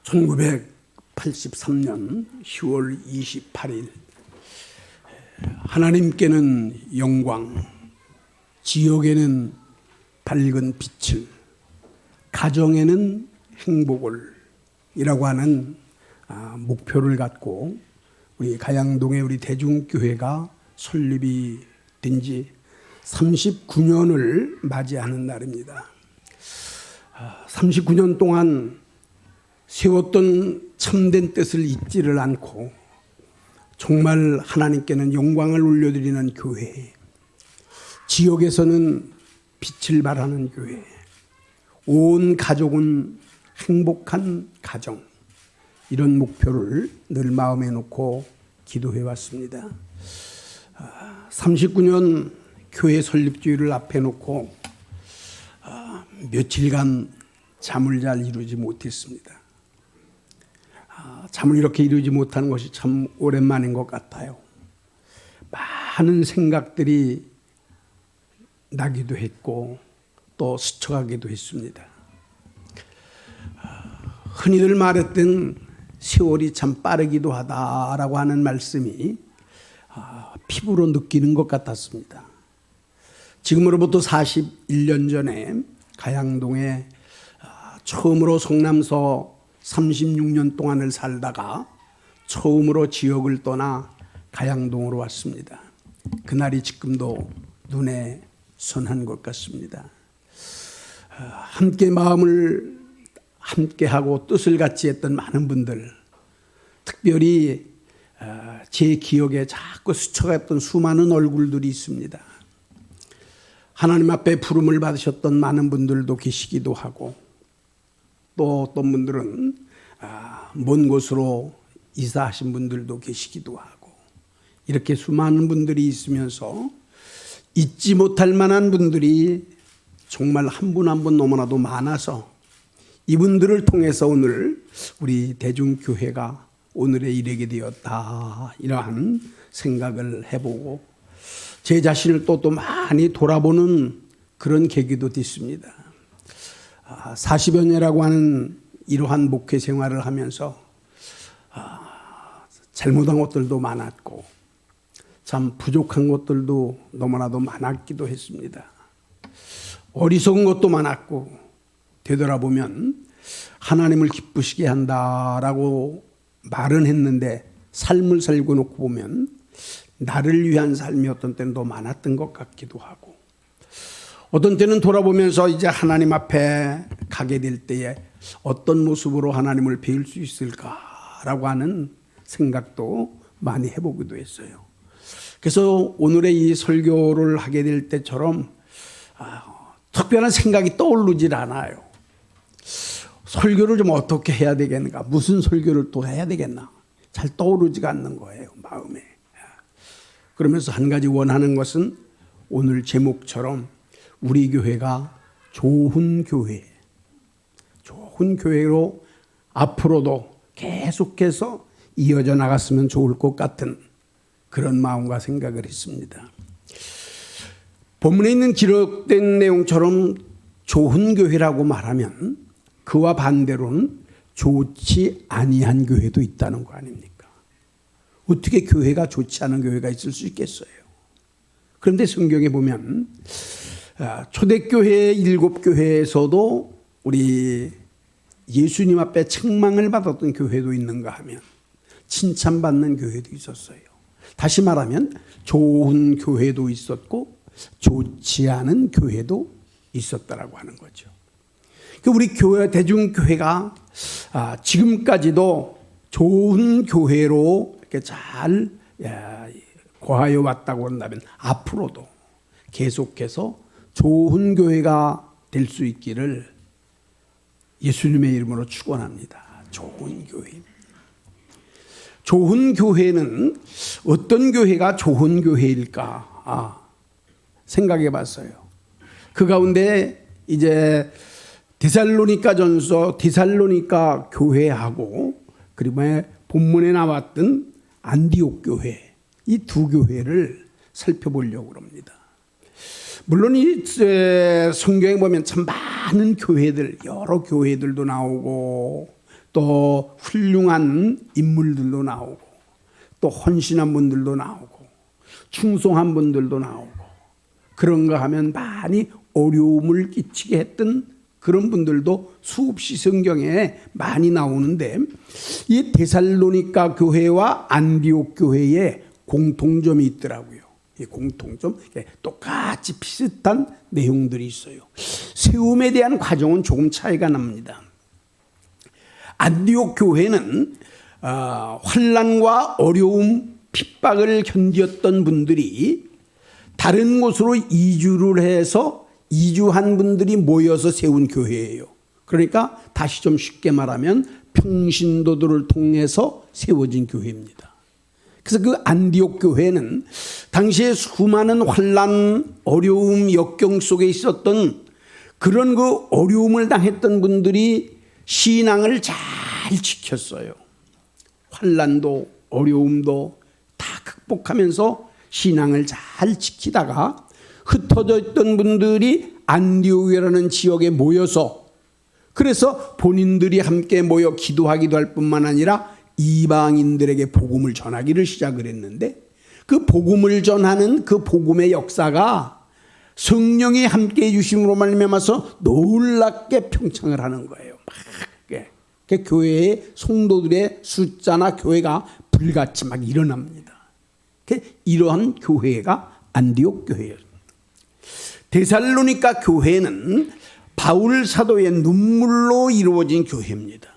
1983년 10월 28일 하나님께는 영광, 지역에는 밝은 빛을, 가정에는 행복을 이라고 하는 목표를 갖고 우리 가양동의 우리 대중교회가 설립이 된 지 39년을 맞이하는 날입니다. 39년 동안 세웠던 참된 뜻을 잊지를 않고 정말 하나님께는 영광을 올려드리는 교회, 지역에서는 빛을 발하는 교회, 온 가족은 행복한 가정, 이런 목표를 늘 마음에 놓고 기도해 왔습니다. 39년 교회 설립주의를 앞에 놓고 며칠간 잠을 잘 이루지 못했습니다. 잠을 이렇게 이루지 못하는 것이 참 오랜만인 것 같아요. 많은 생각들이 나기도 했고 또 스쳐가기도 했습니다. 흔히들 말했던 세월이 참 빠르기도 하다라고 하는 말씀이 피부로 느끼는 것 같았습니다. 지금으로부터 41년 전에 가양동에 처음으로 성남서 36년 동안을 살다가 처음으로 지역을 떠나 가양동으로 왔습니다. 그날이 지금도 눈에 선한 것 같습니다. 함께 마음을 함께하고 뜻을 같이 했던 많은 분들, 특별히 제 기억에 자꾸 스쳐갔던 수많은 얼굴들이 있습니다. 하나님 앞에 부름을 받으셨던 많은 분들도 계시기도 하고 또 어떤 분들은 먼 곳으로 이사하신 분들도 계시기도 하고 이렇게 수많은 분들이 있으면서 잊지 못할 만한 분들이 정말 한 분 한 분 너무나도 많아서 이분들을 통해서 오늘 우리 대중교회가 오늘에 이르게 되었다, 이러한 생각을 해보고 제 자신을 또 많이 돌아보는 그런 계기도 됐습니다. 40여 년이라고 하는 이러한 목회 생활을 하면서 잘못한 것들도 많았고 참 부족한 것들도 너무나도 많았기도 했습니다. 어리석은 것도 많았고 되돌아보면 하나님을 기쁘시게 한다라고 말은 했는데 삶을 살고 놓고 보면 나를 위한 삶이 어떤 때는 더 많았던 것 같기도 하고 어떤 때는 돌아보면서 이제 하나님 앞에 가게 될 때에 어떤 모습으로 하나님을 배울 수 있을까라고 하는 생각도 많이 해보기도 했어요. 그래서 오늘의 이 설교를 하게 될 때처럼 특별한 생각이 떠오르질 않아요. 설교를 좀 어떻게 해야 되겠는가, 무슨 설교를 또 해야 되겠나 잘 떠오르지가 않는 거예요, 마음에. 그러면서 한 가지 원하는 것은 오늘 제목처럼 우리 교회가 좋은 교회로 앞으로도 계속해서 이어져 나갔으면 좋을 것 같은 그런 마음과 생각을 했습니다. 본문에 있는 기록된 내용처럼 좋은 교회라고 말하면 그와 반대로는 좋지 아니한 교회도 있다는 거 아닙니까? 어떻게 교회가 좋지 않은 교회가 있을 수 있겠어요? 그런데 성경에 보면 초대교회 7교회에서도 우리 예수님 앞에 책망을 받았던 교회도 있는가 하면 칭찬받는 교회도 있었어요. 다시 말하면 좋은 교회도 있었고 좋지 않은 교회도 있었다라고 하는 거죠. 우리 교회, 대중교회가 지금까지도 좋은 교회로 이렇게 잘 고하여 왔다고 한다면 앞으로도 계속해서 좋은 교회가 될 수 있기를 예수님의 이름으로 축원합니다. 좋은 교회. 좋은 교회는 어떤 교회가 좋은 교회일까 생각해 봤어요. 그 가운데 이제 데살로니가전서 데살로니가 교회하고 그리고 본문에 나왔던 안디옥 교회, 이 두 교회를 살펴보려고 합니다. 물론 이 성경에 보면 참 많은 교회들, 여러 교회들도 나오고 또 훌륭한 인물들도 나오고 또 헌신한 분들도 나오고 충성한 분들도 나오고 그런가 하면 많이 어려움을 끼치게 했던 그런 분들도 수없이 성경에 많이 나오는데 이 데살로니가 교회와 안디옥 교회에 공통점이 있더라고요. 이 공통점, 똑같이 비슷한 내용들이 있어요. 세움에 대한 과정은 조금 차이가 납니다. 안디옥 교회는 환난과 어려움, 핍박을 견디었던 분들이 다른 곳으로 이주를 해서 이주한 분들이 모여서 세운 교회예요. 그러니까 다시 좀 쉽게 말하면 평신도들을 통해서 세워진 교회입니다. 그래서 그 안디옥 교회는 당시에 수많은 환난, 어려움, 역경 속에 있었던 그런 그 어려움을 당했던 분들이 신앙을 잘 지켰어요. 환난도 어려움도 다 극복하면서 신앙을 잘 지키다가 흩어져 있던 분들이 안디옥이라는 지역에 모여서 그래서 본인들이 함께 모여 기도하기도 할 뿐만 아니라 이방인들에게 복음을 전하기를 시작을 했는데 그 복음을 전하는 그 복음의 역사가 성령이 함께해 주심으로 말미암아서 놀랍게 평창을 하는 거예요. 막 교회의 성도들의 숫자나 교회가 불같이 막 일어납니다. 이러한 교회가 안디옥 교회예요. 데살로니가 교회는 바울 사도의 눈물로 이루어진 교회입니다.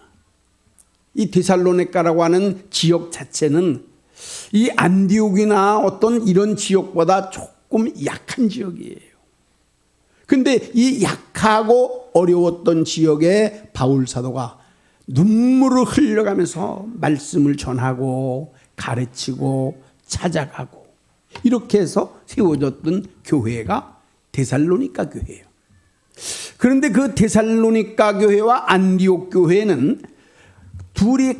이 데살로니가라고 하는 지역 자체는 이 안디옥이나 어떤 이런 지역보다 조금 약한 지역이에요. 근데 이 약하고 어려웠던 지역에 바울 사도가 눈물을 흘려가면서 말씀을 전하고 가르치고 찾아가고 이렇게 해서 세워졌던 교회가 데살로니가 교회예요. 그런데 그 데살로니가 교회와 안디옥 교회는 둘이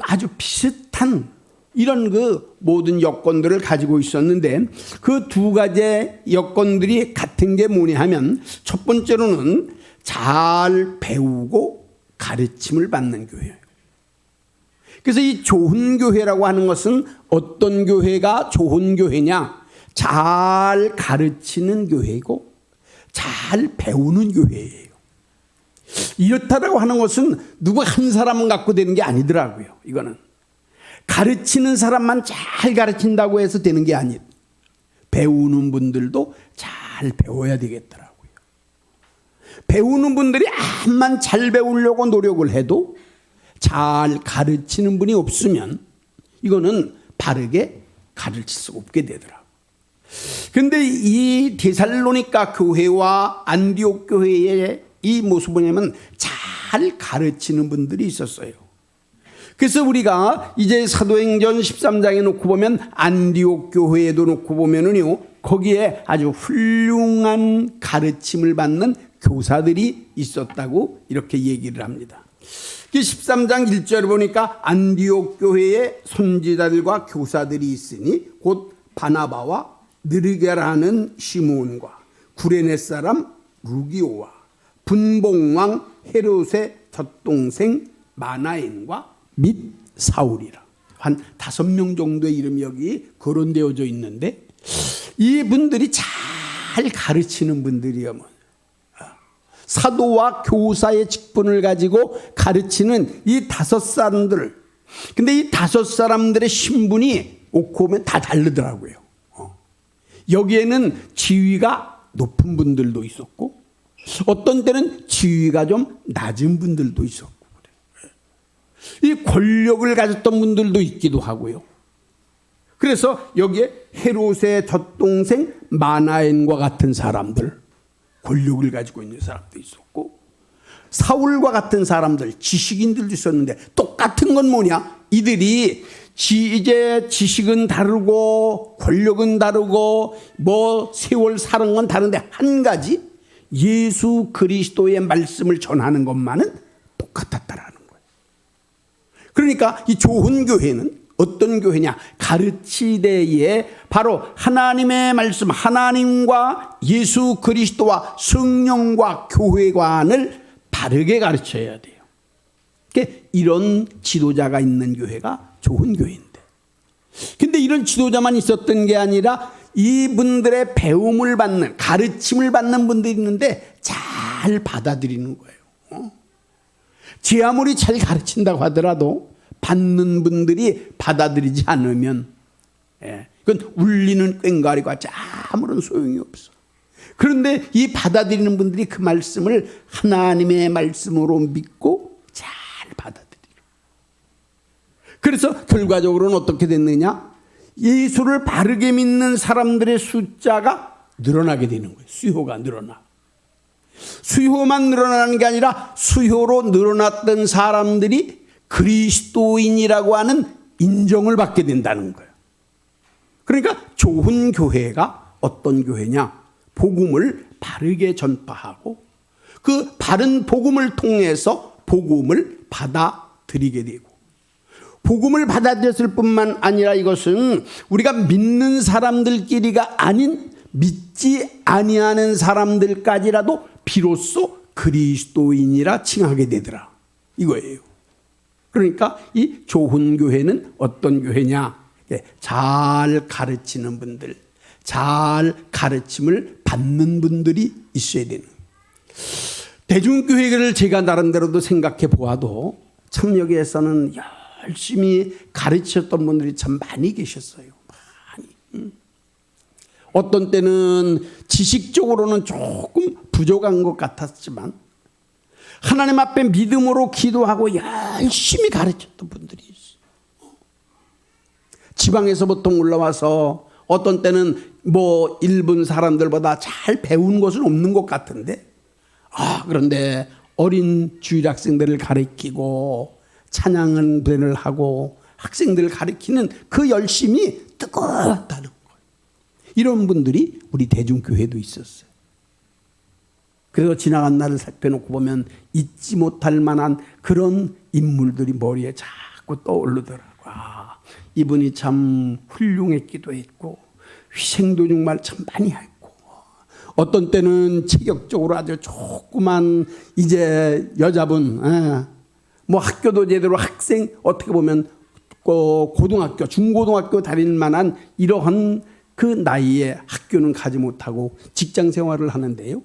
아주 비슷한 이런 그 모든 여건들을 가지고 있었는데 그 두 가지의 여건들이 같은 게 뭐냐 하면 첫 번째로는 잘 배우고 가르침을 받는 교회예요. 그래서 이 좋은 교회라고 하는 것은 어떤 교회가 좋은 교회냐? 잘 가르치는 교회이고 잘 배우는 교회예요. 이렇다라고 하는 것은 누구 한 사람만 갖고 되는 게 아니더라고요. 이거는 가르치는 사람만 잘 가르친다고 해서 되는 게 아니에요. 배우는 분들도 잘 배워야 되겠더라고요. 배우는 분들이 암만 잘 배우려고 노력을 해도 잘 가르치는 분이 없으면 이거는 바르게 가르칠 수 없게 되더라고요. 그런데 이 데살로니가 교회와 안디옥 교회의 이 모습은 뭐냐면 잘 가르치는 분들이 있었어요. 그래서 우리가 이제 사도행전 13장에 놓고 보면 안디옥 교회에도 놓고 보면은요, 거기에 아주 훌륭한 가르침을 받는 교사들이 있었다고 이렇게 얘기를 합니다. 13장 1절을 보니까 안디옥 교회에 선지자들과 교사들이 있으니 곧 바나바와 느르게라는 시몬과 구레네 사람 루기오와 분봉왕 헤롯의 젖동생 마나엔과 및 사울이라. 한 5명 정도의 이름이 여기 거론되어져 있는데 이분들이 잘 가르치는 분들이요. 사도와 교사의 직분을 가지고 가르치는 이 5사람들. 근데 이 5사람들의 신분이 놓고 보면 다 다르더라고요. 여기에는 지위가 높은 분들도 있었고 어떤 때는 지위가 좀 낮은 분들도 있었고 이 권력을 가졌던 분들도 있기도 하고요. 그래서 여기에 헤롯의 젖동생 마나엔과 같은 사람들, 권력을 가지고 있는 사람도 있었고 사울과 같은 사람들, 지식인들도 있었는데 똑같은 건 뭐냐? 이들이 이제 지식은 다르고 권력은 다르고 뭐 세월 사는 건 다른데 한 가지 예수 그리스도의 말씀을 전하는 것만은 똑같았다라는 거예요. 그러니까 이 좋은 교회는 어떤 교회냐? 가르치되에 바로 하나님의 말씀, 하나님과 예수 그리스도와 성령과 교회관을 바르게 가르쳐야 돼요. 이런 지도자가 있는 교회가 좋은 교회인데, 근데 이런 지도자만 있었던 게 아니라 이분들의 배움을 받는, 가르침을 받는 분들이 있는데 잘 받아들이는 거예요. 제 아무리 잘 가르친다고 하더라도 받는 분들이 받아들이지 않으면 그건 울리는 꽹과리 같이 아무런 소용이 없어. 그런데 이 받아들이는 분들이 그 말씀을 하나님의 말씀으로 믿고 잘 받아들여요. 그래서 결과적으로는 어떻게 됐느냐? 예수를 바르게 믿는 사람들의 숫자가 늘어나게 되는 거예요. 수요가 늘어나. 수요만 늘어나는 게 아니라 수요로 늘어났던 사람들이 그리스도인이라고 하는 인정을 받게 된다는 거예요. 그러니까 좋은 교회가 어떤 교회냐? 복음을 바르게 전파하고 그 바른 복음을 통해서 복음을 받아들이게 되고, 복음을 받아들였을 뿐만 아니라 이것은 우리가 믿는 사람들끼리가 아닌 믿지 아니하는 사람들까지라도 비로소 그리스도인이라 칭하게 되더라, 이거예요. 그러니까 이 좋은 교회는 어떤 교회냐? 잘 가르치는 분들, 잘 가르침을 받는 분들이 있어야 되는. 대중교회를 제가 나름대로도 생각해 보아도 참 여기에서는 열심히 가르치셨던 분들이 참 많이 계셨어요. 많이. 어떤 때는 지식적으로는 조금 부족한 것 같았지만 하나님 앞에 믿음으로 기도하고 열심히 가르쳤던 분들이 있어요. 지방에서 보통 올라와서 어떤 때는 뭐 일본 사람들보다 잘 배운 것은 없는 것 같은데, 그런데 어린 주일학생들을 가르치고 찬양을 하고 학생들을 가르치는 그 열심이 뜨겁다는 거예요. 이런 분들이 우리 대중교회도 있었어요. 그래서 지나간 날을 살펴놓고 보면 잊지 못할 만한 그런 인물들이 머리에 자꾸 떠오르더라고요. 이분이 참 훌륭했기도 했고 희생도 정말 참 많이 했고, 어떤 때는 체격적으로 아주 조그만 이제 여자분, 뭐 학교도 제대로 학생, 어떻게 보면 고등학교, 중고등학교 다닐 만한 이러한 그 나이에 학교는 가지 못하고 직장 생활을 하는데요.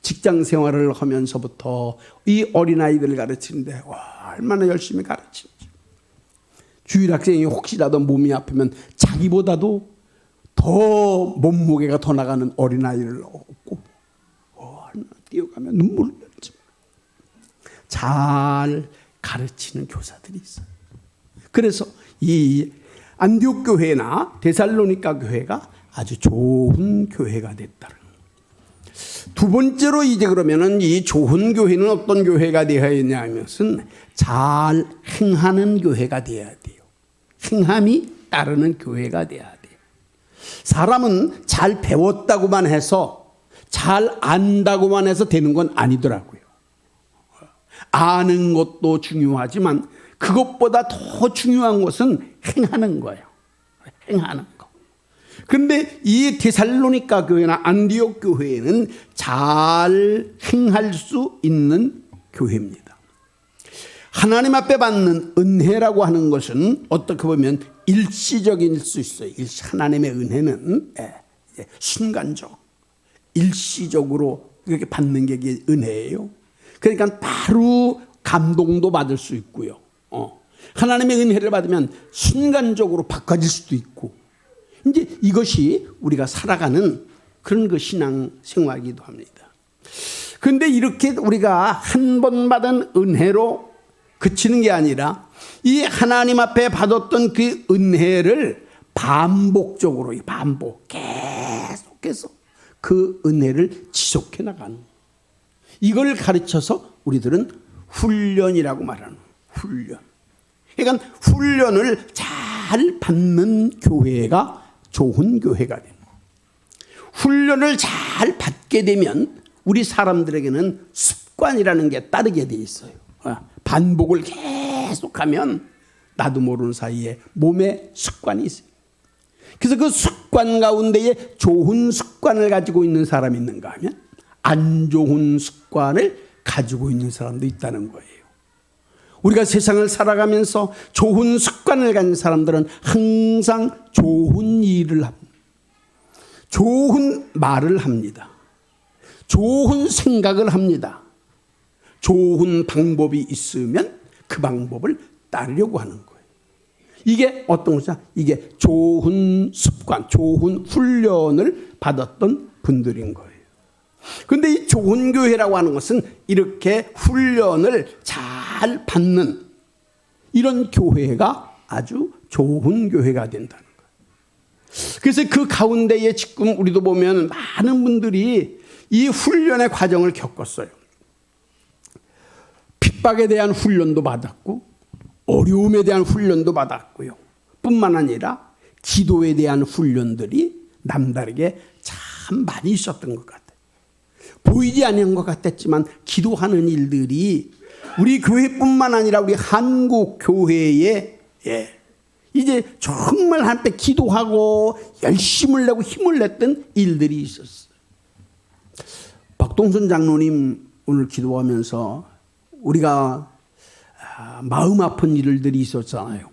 직장 생활을 하면서부터 이 어린아이들을 가르치는데 얼마나 열심히 가르치는지. 주일학생이 혹시라도 몸이 아프면 자기보다도 더 몸무게가 더 나가는 어린아이를 업고 뛰어가면 눈물을 흘렸지. 잘 가르치는 교사들이 있어요. 그래서 이 안디옥 교회나 데살로니가 교회가 아주 좋은 교회가 됐다는 거예요. 두 번째로 이제 그러면은 이 좋은 교회는 어떤 교회가 되어야 하냐면 잘 행하는 교회가 되어야 돼요. 행함이 따르는 교회가 되어야 돼요. 사람은 잘 배웠다고만 해서, 잘 안다고만 해서 되는 건 아니더라고요. 아는 것도 중요하지만 그것보다 더 중요한 것은 행하는 거예요. 행하는 거. 그런데 이 데살로니가 교회나 안디옥 교회는 잘 행할 수 있는 교회입니다. 하나님 앞에 받는 은혜라고 하는 것은 어떻게 보면 일시적일 수 있어요. 하나님의 은혜는 순간적, 일시적으로 그렇게 받는 게 은혜예요. 그러니까 바로 감동도 받을 수 있고요. 하나님의 은혜를 받으면 순간적으로 바꿔질 수도 있고, 이제 이것이 우리가 살아가는 그런 그 신앙 생활이기도 합니다. 그런데 이렇게 우리가 한 번 받은 은혜로 그치는 게 아니라 이 하나님 앞에 받았던 그 은혜를 반복적으로, 계속해서 그 은혜를 지속해 나가는, 이걸 가르쳐서 우리들은 훈련이라고 말하는 훈련. 그러니까 훈련을 잘 받는 교회가 좋은 교회가 됩니다. 훈련을 잘 받게 되면 우리 사람들에게는 습관이라는 게 따르게 돼 있어요. 반복을 계속하면 나도 모르는 사이에 몸에 습관이 있어요. 그래서 그 습관 가운데에 좋은 습관을 가지고 있는 사람이 있는가 하면 안 좋은 습관을 가지고 있는 사람도 있다는 거예요. 우리가 세상을 살아가면서 좋은 습관을 가진 사람들은 항상 좋은 일을 합니다. 좋은 말을 합니다. 좋은 생각을 합니다. 좋은 방법이 있으면 그 방법을 따르려고 하는 거예요. 이게 어떤 것이냐? 이게 좋은 습관, 좋은 훈련을 받았던 분들인 거예요. 그런데 이 좋은 교회라고 하는 것은 이렇게 훈련을 잘 받는 이런 교회가 아주 좋은 교회가 된다는 거예요. 그래서 그 가운데에 지금 우리도 보면 많은 분들이 이 훈련의 과정을 겪었어요. 핍박에 대한 훈련도 받았고 어려움에 대한 훈련도 받았고요. 뿐만 아니라 기도에 대한 훈련들이 남다르게 참 많이 있었던 것 같아요. 보이지 않는 것 같았지만 기도하는 일들이 우리 교회뿐만 아니라 우리 한국 교회에 이제 정말 한때 기도하고 열심을 내고 힘을 냈던 일들이 있었어요. 박동선 장로님 오늘 기도하면서 우리가 마음 아픈 일들이 있었잖아요.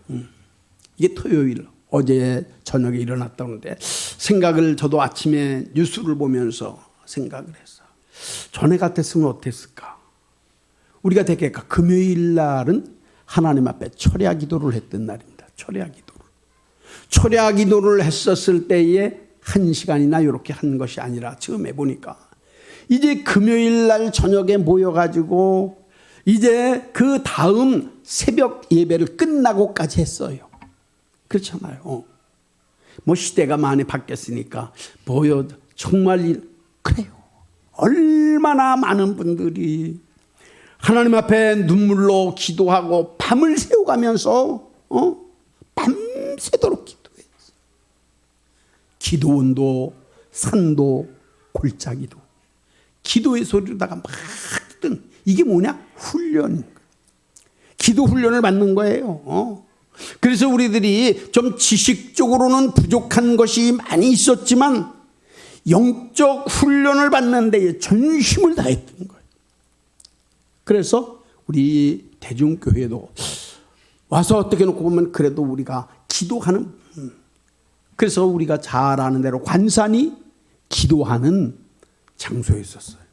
이게 토요일 어제 저녁에 일어났다는데 생각을 저도 아침에 뉴스를 보면서 생각을 했어요. 전에 같았으면 어땠을까? 우리가 되게 금요일 날은 하나님 앞에 철야 기도를 했던 날입니다. 철야 기도를 했었을 때에 1시간이나 이렇게 한 것이 아니라 처음 해보니까 이제 금요일 날 저녁에 모여가지고 이제 그 다음 새벽 예배를 끝나고까지 했어요. 그렇잖아요. 뭐 시대가 많이 바뀌었으니까 정말 그래요. 얼마나 많은 분들이 하나님 앞에 눈물로 기도하고 밤을 새워가면서 밤새도록 기도했어요. 기도원도 산도 골짜기도 기도의 소리로다가 막 듣던 이게 뭐냐? 훈련. 기도 훈련을 받는 거예요. 그래서 우리들이 좀 지식적으로는 부족한 것이 많이 있었지만 영적 훈련을 받는 데에 전심을 다했던 거예요. 그래서 우리 대중교회도 와서 어떻게 놓고 보면 그래도 우리가 기도하는 그래서 우리가 잘 아는 대로 관산이 기도하는 장소였었어요.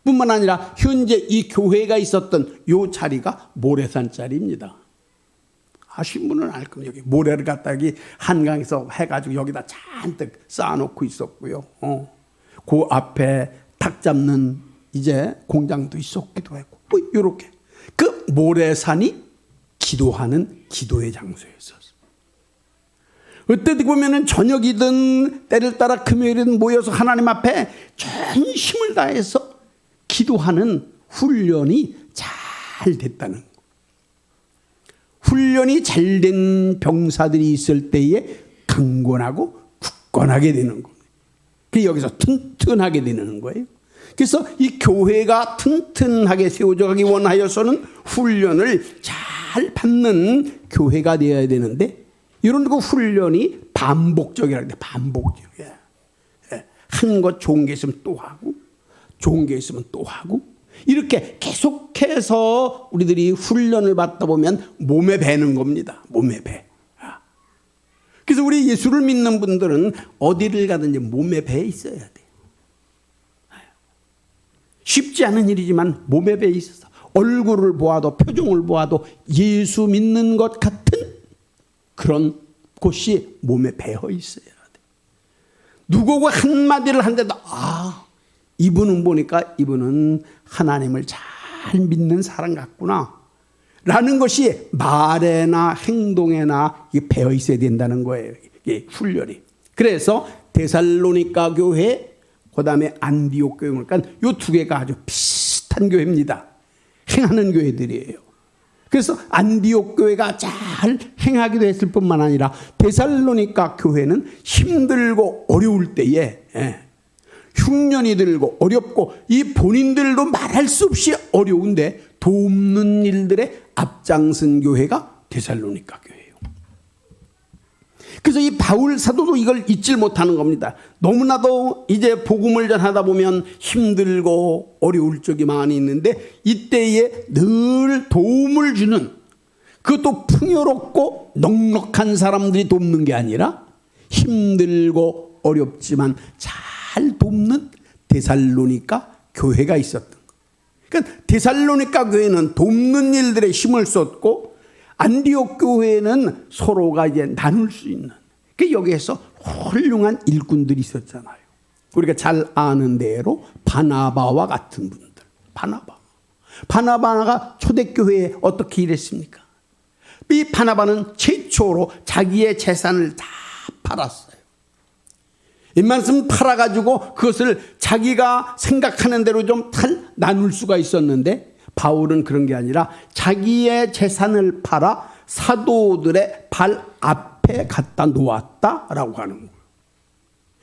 뿐만 아니라 현재 이 교회가 있었던 이 자리가 모래산 자리입니다. 아신 분은 알 겁니다. 여기 모래를 갖다 여기 한강에서 해가지고 여기다 잔뜩 쌓아놓고 있었고요. 그 앞에 닭 잡는 이제 공장도 있었기도 하고 뭐 이렇게 그 모래산이 기도하는 기도의 장소였었어요. 그때 보면은 저녁이든 때를 따라 금요일이든 모여서 하나님 앞에 전심을 다해서 기도하는 훈련이 잘 됐다는 거. 훈련이 잘 된 병사들이 있을 때에 강건하고 굳건하게 되는 겁니다. 그게 여기서 튼튼하게 되는 거예요. 그래서 이 교회가 튼튼하게 세워져 가기 원하여서는 훈련을 잘 받는 교회가 되어야 되는데 이런 그 훈련이 반복적이라는 게 반복적이야. 한 것 좋은 게 있으면 또 하고 좋은 게 있으면 또 하고 이렇게 계속해서 우리들이 훈련을 받다 보면 몸에 배는 겁니다. 몸에 배. 그래서 우리 예수를 믿는 분들은 어디를 가든지 몸에 배 있어야 돼. 쉽지 않은 일이지만 몸에 배 있어서 얼굴을 보아도 표정을 보아도 예수 믿는 것 같은 그런 곳이 몸에 배어 있어야 돼. 누구가 한마디를 한데도 이분은 보니까 이분은 하나님을 잘 믿는 사람 같구나 라는 것이 말에나 행동에나 배어 있어야 된다는 거예요. 이게 훈련이. 그래서 데살로니가 교회 그다음에 안디옥 교회 그러니까 이 두 개가 아주 비슷한 교회입니다. 행하는 교회들이에요. 그래서 안디옥 교회가 잘 행하기도 했을 뿐만 아니라 데살로니가 교회는 힘들고 어려울 때에 흉년이 들고 어렵고 이 본인들도 말할 수 없이 어려운데 돕는 일들의 앞장선 교회가 데살로니가 교회예요. 그래서 이 바울 사도도 이걸 잊질 못하는 겁니다. 너무나도 이제 복음을 전하다 보면 힘들고 어려울 적이 많이 있는데 이때에 늘 도움을 주는, 그것도 풍요롭고 넉넉한 사람들이 돕는 게 아니라 힘들고 어렵지만 잘 돕는 데살로니가 교회가 있었던 거예요. 그러니까 데살로니가 교회는 돕는 일들에 힘을 썼고 안디옥 교회는 서로가 이제 나눌 수 있는, 그러니까 여기에서 훌륭한 일꾼들이 있었잖아요. 우리가 잘 아는 대로 바나바와 같은 분들. 바나바가 초대교회에 어떻게 일했습니까? 이 바나바는 최초로 자기의 재산을 다 팔았어요. 웬만큼 팔아가지고 그것을 자기가 생각하는 대로 좀 나눌 수가 있었는데, 바울은 그런 게 아니라 자기의 재산을 팔아 사도들의 발 앞에 갖다 놓았다라고 하는 거예요.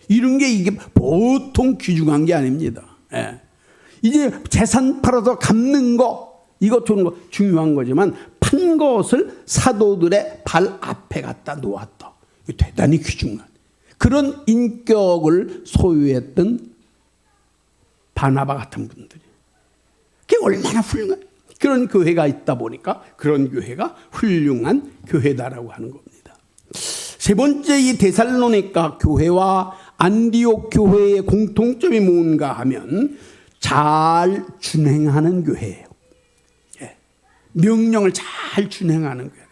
이런 게 이게 보통 귀중한 게 아닙니다. 예. 이제 재산 팔아서 갚는 거, 이거 좋은 거 중요한 거지만 판 것을 사도들의 발 앞에 갖다 놓았다. 대단히 귀중한 그런 인격을 소유했던 바나바 같은 분들이, 그게 얼마나 훌륭한 그런 교회가 있다 보니까 그런 교회가 훌륭한 교회다라고 하는 겁니다. 세 번째, 이 데살로니가 교회와 안디옥 교회의 공통점이 뭔가 하면 잘 준행하는 교회예요. 예. 명령을 잘 준행하는 교회.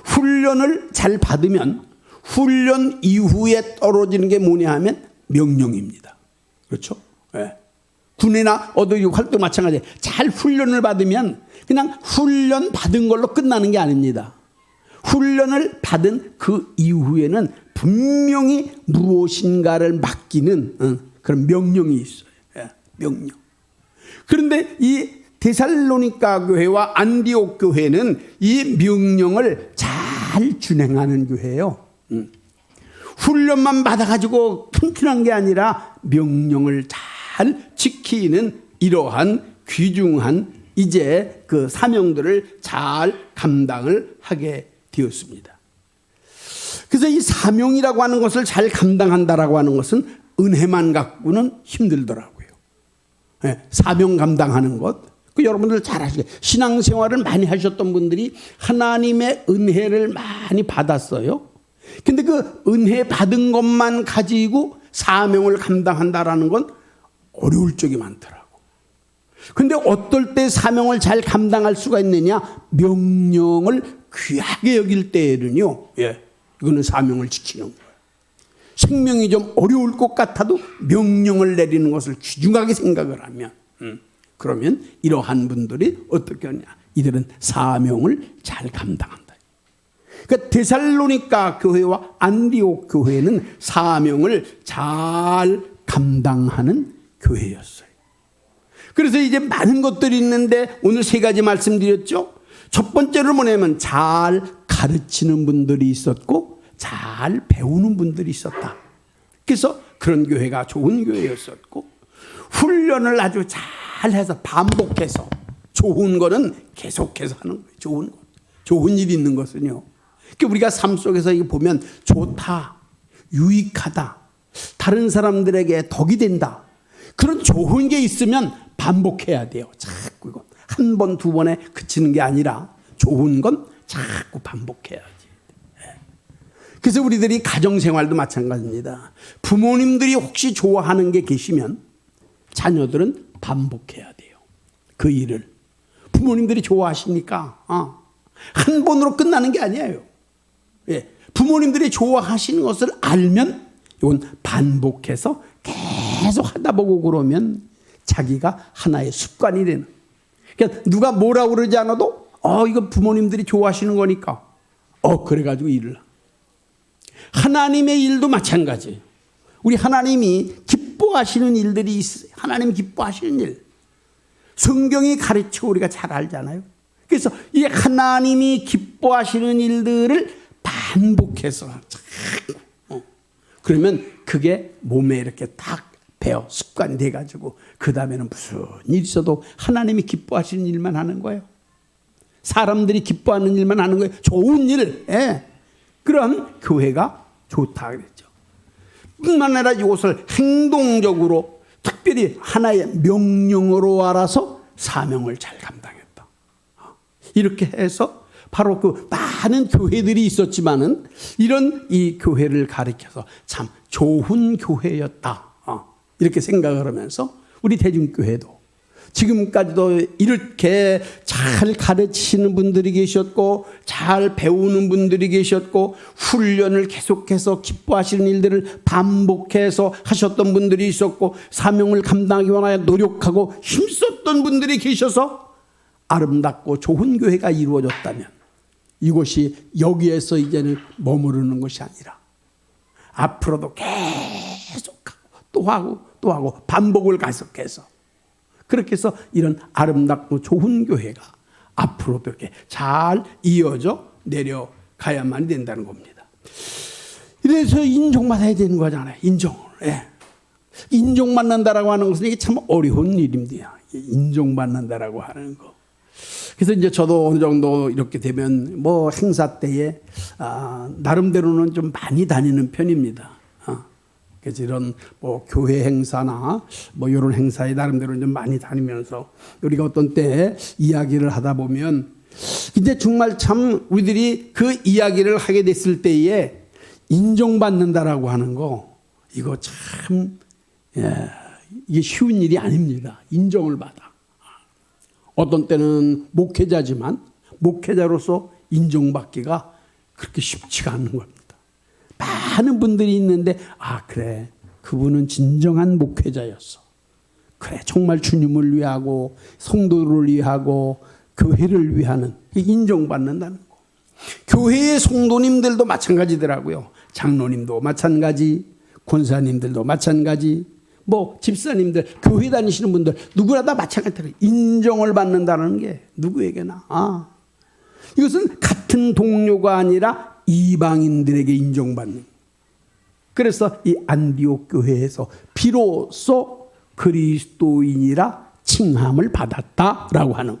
훈련을 잘 받으면 훈련 이후에 떨어지는 게 뭐냐 하면 명령입니다. 그렇죠? 예. 군이나 어디 활동 마찬가지예요. 잘 훈련을 받으면 그냥 훈련 받은 걸로 끝나는 게 아닙니다. 훈련을 받은 그 이후에는 분명히 무엇인가를 맡기는 그런 명령이 있어요. 예, 명령. 그런데 이 데살로니가 교회와 안디옥 교회는 이 명령을 잘 준행하는 교회예요. 훈련만 받아가지고 튼튼한 게 아니라 명령을 잘 지키는 이러한 귀중한 이제 그 사명들을 잘 감당을 하게 되었습니다. 그래서 이 사명이라고 하는 것을 잘 감당한다라고 하는 것은 은혜만 갖고는 힘들더라고요. 네, 사명 감당하는 것. 그 여러분들 잘 아시죠? 신앙생활을 많이 하셨던 분들이 하나님의 은혜를 많이 받았어요. 근데 그 은혜 받은 것만 가지고 사명을 감당한다라는 건 어려울 적이 많더라고. 근데 어떨 때 사명을 잘 감당할 수가 있느냐? 명령을 귀하게 여길 때에는요, 예, 이거는 사명을 지키는 거예요. 생명이 좀 어려울 것 같아도 명령을 내리는 것을 귀중하게 생각을 하면, 그러면 이러한 분들이 어떻게 하냐? 이들은 사명을 잘 감당한다. 그러니까 데살로니가 교회와 안디옥 교회는 사명을 잘 감당하는 교회였어요. 그래서 이제 많은 것들이 있는데 오늘 세 가지 말씀드렸죠. 첫 번째로 뭐냐면 잘 가르치는 분들이 있었고 잘 배우는 분들이 있었다. 그래서 그런 교회가 좋은 교회였었고, 훈련을 아주 잘해서 반복해서, 좋은 거는 계속해서 하는 거예요. 좋은 거, 좋은 일이 있는 것은요. 그러니까 우리가 삶 속에서 이거 보면 좋다, 유익하다, 다른 사람들에게 덕이 된다, 그런 좋은 게 있으면 반복해야 돼요. 자꾸 이거 한 번, 두 번에 그치는 게 아니라 좋은 건 자꾸 반복해야지. 그래서 우리들이 가정생활도 마찬가지입니다. 부모님들이 혹시 좋아하는 게 계시면 자녀들은 반복해야 돼요. 그 일을. 부모님들이 좋아하시니까 한 번으로 끝나는 게 아니에요. 예. 부모님들이 좋아하시는 것을 알면 이건 반복해서 계속 하다 보고 그러면 자기가 하나의 습관이 되는. 그러니까 누가 뭐라고 그러지 않아도 이거 부모님들이 좋아하시는 거니까 그래가지고 일을. 하나님의 일도 마찬가지예요. 우리 하나님이 기뻐하시는 일들이 있어요. 하나님 기뻐하시는 일. 성경이 가르치고 우리가 잘 알잖아요. 그래서 이 하나님이 기뻐하시는 일들을 반복해서 자꾸 그러면 그게 몸에 이렇게 딱 배어 습관이 돼가지고 그 다음에는 무슨 일 있어도 하나님이 기뻐하시는 일만 하는 거예요. 사람들이 기뻐하는 일만 하는 거예요. 좋은 일. 예. 그런 교회가 좋다 그랬죠. 뿐만 아니라 이것을 행동적으로 특별히 하나의 명령으로 알아서 사명을 잘 감당했다. 이렇게 해서 바로 그 많은 교회들이 있었지만은 이런 이 교회를 가리켜서 참 좋은 교회였다. 이렇게 생각을 하면서 우리 대중교회도 지금까지도 이렇게 잘 가르치시는 분들이 계셨고 잘 배우는 분들이 계셨고 훈련을 계속해서 기뻐하시는 일들을 반복해서 하셨던 분들이 있었고 사명을 감당하기 위하여 노력하고 힘썼던 분들이 계셔서 아름답고 좋은 교회가 이루어졌다면 이곳이 여기에서 이제는 머무르는 것이 아니라 앞으로도 계속하고 또 하고 또 하고 반복을 계속해서 그렇게 해서 이런 아름답고 좋은 교회가 앞으로도 이렇게 잘 이어져 내려가야만 된다는 겁니다. 이래서 인정받아야 되는 거잖아요. 인정을. 예. 인정받는다라고 하는 것은 이게 참 어려운 일입니다. 인정받는다라고 하는 거. 그래서 이제 저도 어느 정도 이렇게 되면 뭐 행사 때에 나름대로는 좀 많이 다니는 편입니다. 그래서 이런 뭐 교회 행사나 뭐 이런 행사에 나름대로 좀 많이 다니면서 우리가 어떤 때 이야기를 하다 보면 근데 정말 참 우리들이 그 이야기를 하게 됐을 때에 인정받는다라고 하는 거 이거 참 이게 쉬운 일이 아닙니다. 인정을 받아. 어떤 때는 목회자지만 목회자로서 인정받기가 그렇게 쉽지가 않은 겁니다. 많은 분들이 있는데 그래 그분은 진정한 목회자였어. 그래 정말 주님을 위하고 성도를 위하고 교회를 위하는 인정받는다는 거. 교회의 성도님들도 마찬가지더라고요. 장로님도 마찬가지, 권사님들도 마찬가지, 뭐 집사님들, 교회 다니시는 분들 누구나 다 마찬가지더라고요. 인정을 받는다는 게 누구에게나. 이것은 같은 동료가 아니라 이방인들에게 인정받는. 그래서 이 안디옥 교회에서 비로소 그리스도인이라 칭함을 받았다라고 하는.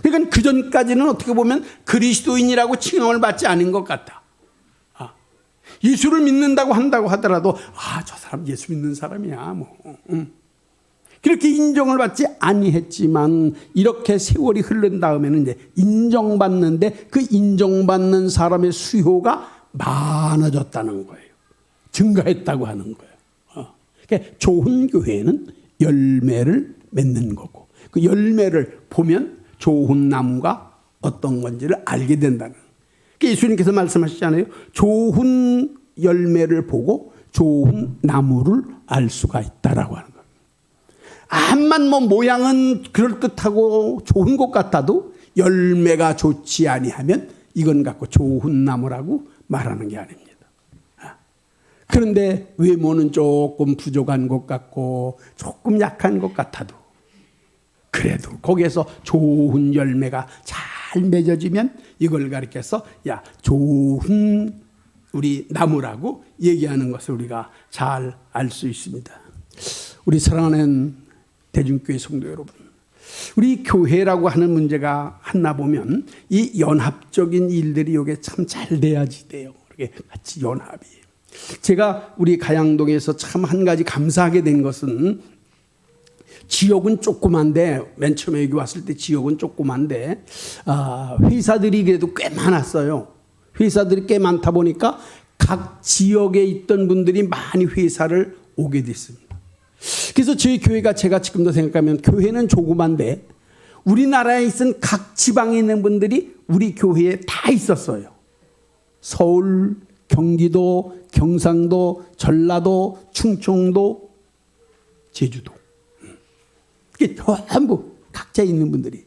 그러니까 그 전까지는 어떻게 보면 그리스도인이라고 칭함을 받지 않은 것 같다. 예수를 믿는다고 한다고 하더라도 저 사람 예수 믿는 사람이야. 그렇게 인정을 받지 아니했지만 이렇게 세월이 흐른 다음에는 이제 인정받는데 그 인정받는 사람의 수요가 많아졌다는 거예요. 증가했다고 하는 거예요. 그러니까 좋은 교회는 열매를 맺는 거고 그 열매를 보면 좋은 나무가 어떤 건지를 알게 된다는 거예요. 그러니까 예수님께서 말씀하시잖아요. 좋은 열매를 보고 좋은 나무를 알 수가 있다라고 하는 거예요. 암만 뭐 모양은 그럴듯하고 좋은 것 같아도 열매가 좋지 아니하면 이건 갖고 좋은 나무라고 말하는 게 아닙니다. 그런데 외모는 조금 부족한 것 같고 조금 약한 것 같아도 그래도 거기에서 좋은 열매가 잘 맺어지면 이걸 가리켜서 좋은 우리 나무라고 얘기하는 것을 우리가 잘 알 수 있습니다. 우리 사랑하는 대중교회 성도 여러분, 우리 교회라고 하는 문제가 하나 보면 이 연합적인 일들이 이게 참 잘 돼야지 돼요. 이렇게 같이 연합이. 제가 우리 가양동에서 참 한 가지 감사하게 된 것은 지역은 조그만데 맨 처음에 여기 왔을 때 지역은 조그만데 회사들이 그래도 꽤 많았어요. 회사들이 꽤 많다 보니까 각 지역에 있던 분들이 많이 회사를 오게 됐습니다. 그래서 저희 교회가 제가 지금도 생각하면 교회는 조그만데 우리나라에 있는 각 지방에 있는 분들이 우리 교회에 다 있었어요. 서울, 경기도, 경상도, 전라도, 충청도, 제주도. 이게 전부 각자 있는 분들이.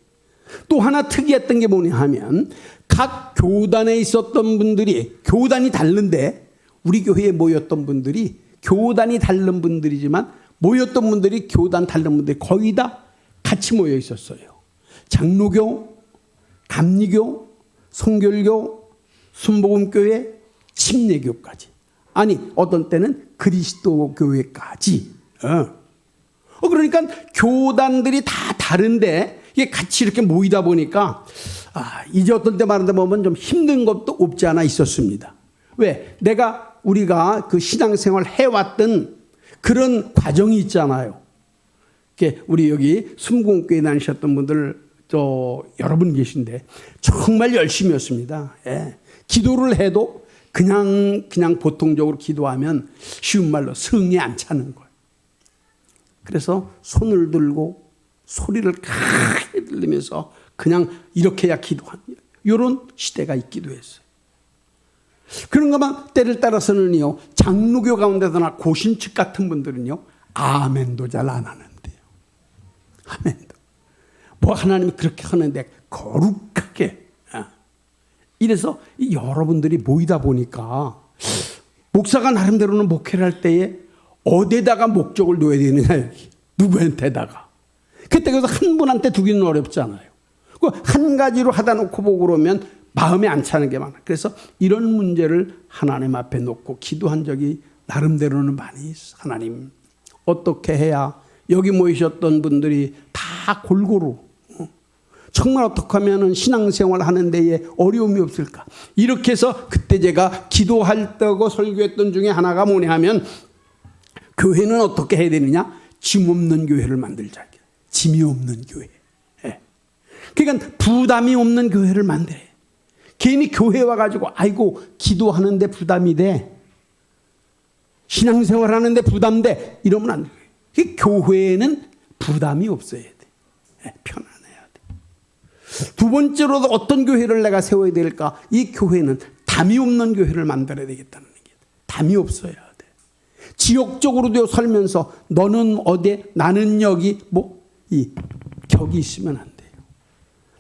또 하나 특이했던 게 뭐냐 하면 각 교단에 있었던 분들이 교단이 다른데 우리 교회에 모였던 분들이 교단이 다른 분들이지만 모였던 분들이 교단 다른 분들이 거의 다 같이 모여 있었어요. 장로교, 감리교, 성결교, 순복음교회, 침례교까지. 아니 어떤 때는 그리스도 교회까지. 그러니까 교단들이 다 다른데 이게 같이 이렇게 모이다 보니까 이제 어떤 때 말하다 보면 좀 힘든 것도 없지 않아 있었습니다. 왜? 내가 우리가 그 신앙생활 해왔던 그런 과정이 있잖아요. 우리 여기 순공교회 다니셨던 분들 여러분 계신데 정말 열심히였습니다. 예. 기도를 해도 그냥 보통적으로 기도하면 쉬운 말로 성이 안 차는 거예요. 그래서 손을 들고 소리를 크게 들리면서 그냥 이렇게 해야 기도하는 이런 시대가 있기도 했어요. 그런가만 때를 따라서는요, 장로교 가운데서나 고신측 같은 분들은요, 아멘도 잘 안 하는데요. 아멘도. 뭐 하나님이 그렇게 하는데 거룩하게. 이래서 여러분들이 모이다 보니까 목사가 나름대로는 목회를 할 때에 어디에다가 목적을 놓아야 되느냐, 누구한테다가. 그래서 한 분한테 두기는 어렵잖아요. 한 가지로 하다 놓고 보고 그러면 마음에 안 차는 게 많아. 그래서 이런 문제를 하나님 앞에 놓고 기도한 적이 나름대로는 많이 있어. 하나님, 어떻게 해야 여기 모이셨던 분들이 다 골고루 정말 어떻게 하면 신앙생활 하는 데에 어려움이 없을까. 이렇게 해서 그때 제가 기도할 때고 설교했던 중에 하나가 뭐냐 하면, 교회는 어떻게 해야 되느냐? 짐 없는 교회를 만들자. 짐이 없는 교회. 그러니까 부담이 없는 교회를 만들어야 해. 괜히 교회 와가지고 아이고 기도하는데 부담이 돼, 신앙생활 하는데 부담돼, 이러면 안 돼. 교회는 부담이 없어야 돼. 편안해야 돼. 두 번째로도 어떤 교회를 내가 세워야 될까? 이 교회는 담이 없는 교회를 만들어야 되겠다는 얘기야. 담이 없어야 돼. 지역적으로도 살면서 너는 어디, 나는 여기, 이 격이 있으면 안 돼요.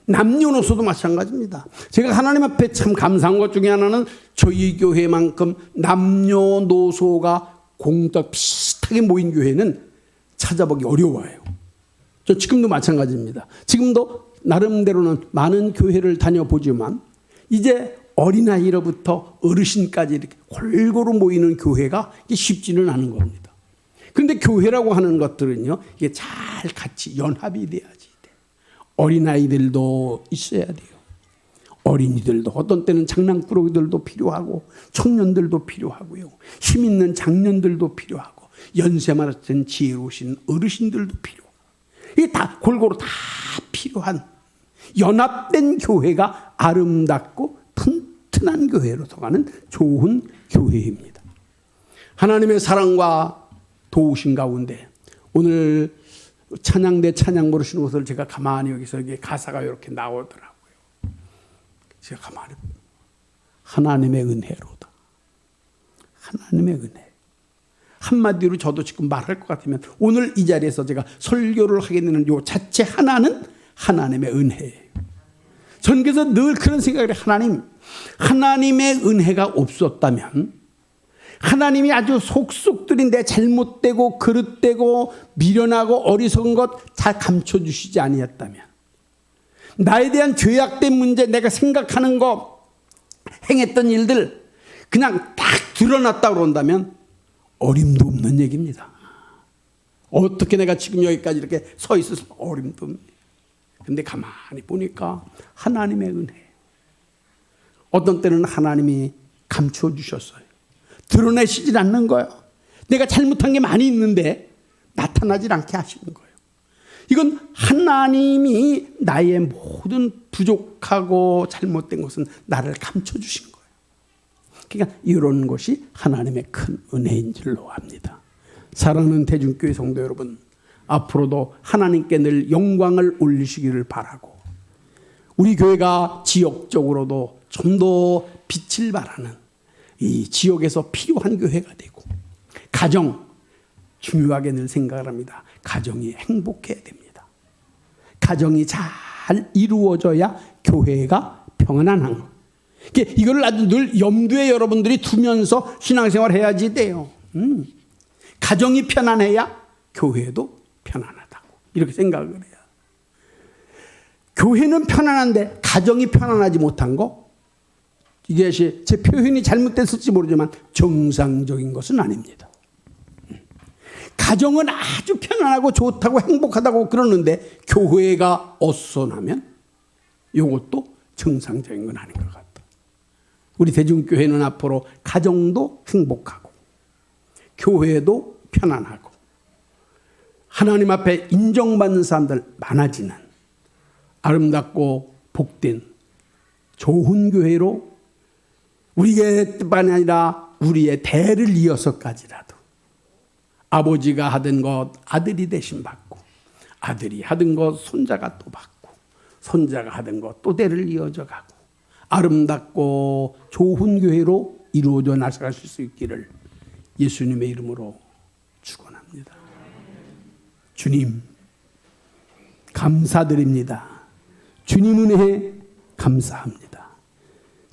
남녀노소도 마찬가지입니다. 제가 하나님 앞에 참 감사한 것 중에 하나는 저희 교회만큼 남녀노소가 공덕 비슷하게 모인 교회는 찾아보기 어려워요. 저 지금도 마찬가지입니다. 지금도 나름대로는 많은 교회를 다녀보지만 이제 어린아이로부터 어르신까지 이렇게 골고루 모이는 교회가 쉽지는 않은 겁니다. 그런데 교회라고 하는 것들은요, 이게 잘 같이 연합이 돼야지. 어린아이들도 있어야 돼요. 어린이들도, 어떤 때는 장난꾸러기들도 필요하고, 청년들도 필요하고요. 힘 있는 장년들도 필요하고, 연세 많은 지혜로우신 어르신들도 필요하고, 이게 다 골고루 다 필요한 연합된 교회가 아름답고 튼튼한 교회로 서가는 좋은 교회입니다. 하나님의 사랑과 도우신 가운데 오늘 찬양대 찬양 부르시는 것을 제가 가만히 여기서 이게 가사가 이렇게 나오더라고요. 제가 가만히 하나님의 은혜로다. 하나님의 은혜. 한마디로 저도 지금 말할 것 같으면 오늘 이 자리에서 제가 설교를 하게 되는 요 자체 하나는 하나님의 은혜예요. 전 그래서 늘 그런 생각을 해요. 하나님의 은혜가 없었다면, 하나님이 아주 속속들이 내 잘못되고 그릇되고 미련하고 어리석은 것 다 감춰주시지 아니었다면, 나에 대한 죄악된 문제, 내가 생각하는 거, 행했던 일들 그냥 딱 드러났다 그런다면 어림도 없는 얘기입니다. 어떻게 내가 지금 여기까지 이렇게 서 있어서 어림도 없는. 근데 가만히 보니까 하나님의 은혜. 어떤 때는 하나님이 감춰주셨어요. 드러내시질 않는 거예요. 내가 잘못한 게 많이 있는데 나타나질 않게 하시는 거예요. 이건 하나님이 나의 모든 부족하고 잘못된 것은 나를 감춰주신 거예요. 그러니까 이런 것이 하나님의 큰 은혜인 줄로 압니다. 사랑하는 대중교회 성도 여러분, 앞으로도 하나님께 늘 영광을 올리시기를 바라고, 우리 교회가 지역적으로도 좀 더 빛을 발하는 이 지역에서 필요한 교회가 되고, 가정 중요하게 늘 생각을 합니다. 가정이 행복해야 됩니다. 가정이 잘 이루어져야 교회가 평안한 것. 이걸 아주 늘 염두에 여러분들이 두면서 신앙생활 해야지 돼요. 가정이 편안해야 교회도 편안하다고 이렇게 생각을 해요. 교회는 편안한데 가정이 편안하지 못한 거, 이것이 제 표현이 잘못됐을지 모르지만 정상적인 것은 아닙니다. 가정은 아주 편안하고 좋다고 행복하다고 그러는데 교회가 어선하면 이것도 정상적인 건 아닌 것 같다. 우리 대중교회는 앞으로 가정도 행복하고 교회도 편안하고 하나님 앞에 인정받는 사람들 많아지는 아름답고 복된 좋은 교회로 우리의 뜻만이 아니라 우리의 대를 이어서까지라도 아버지가 하던 것 아들이 대신 받고 아들이 하던 것 손자가 또 받고 손자가 하던 것 또 대를 이어져 가고 아름답고 좋은 교회로 이루어져 나아갈 수 있기를 예수님의 이름으로 축원합니다. 주님 감사드립니다. 주님 은혜에 감사합니다.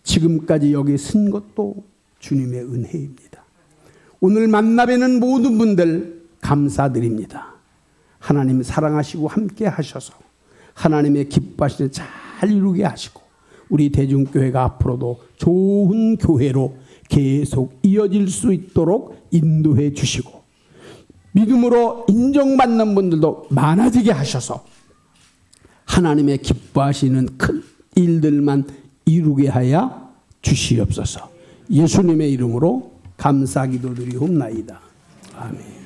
지금까지 여기 쓴 것도 주님의 은혜입니다. 오늘 만나 뵈는 모든 분들 감사드립니다. 하나님 사랑하시고 함께 하셔서 하나님의 기뻐하시는 잘 이루게 하시고 우리 대중교회가 앞으로도 좋은 교회로 계속 이어질 수 있도록 인도해 주시고 믿음으로 인정받는 분들도 많아지게 하셔서 하나님의 기뻐하시는 큰 일들만 이루게 하여 주시옵소서. 예수님의 이름으로 감사 기도드리옵나이다. 아멘.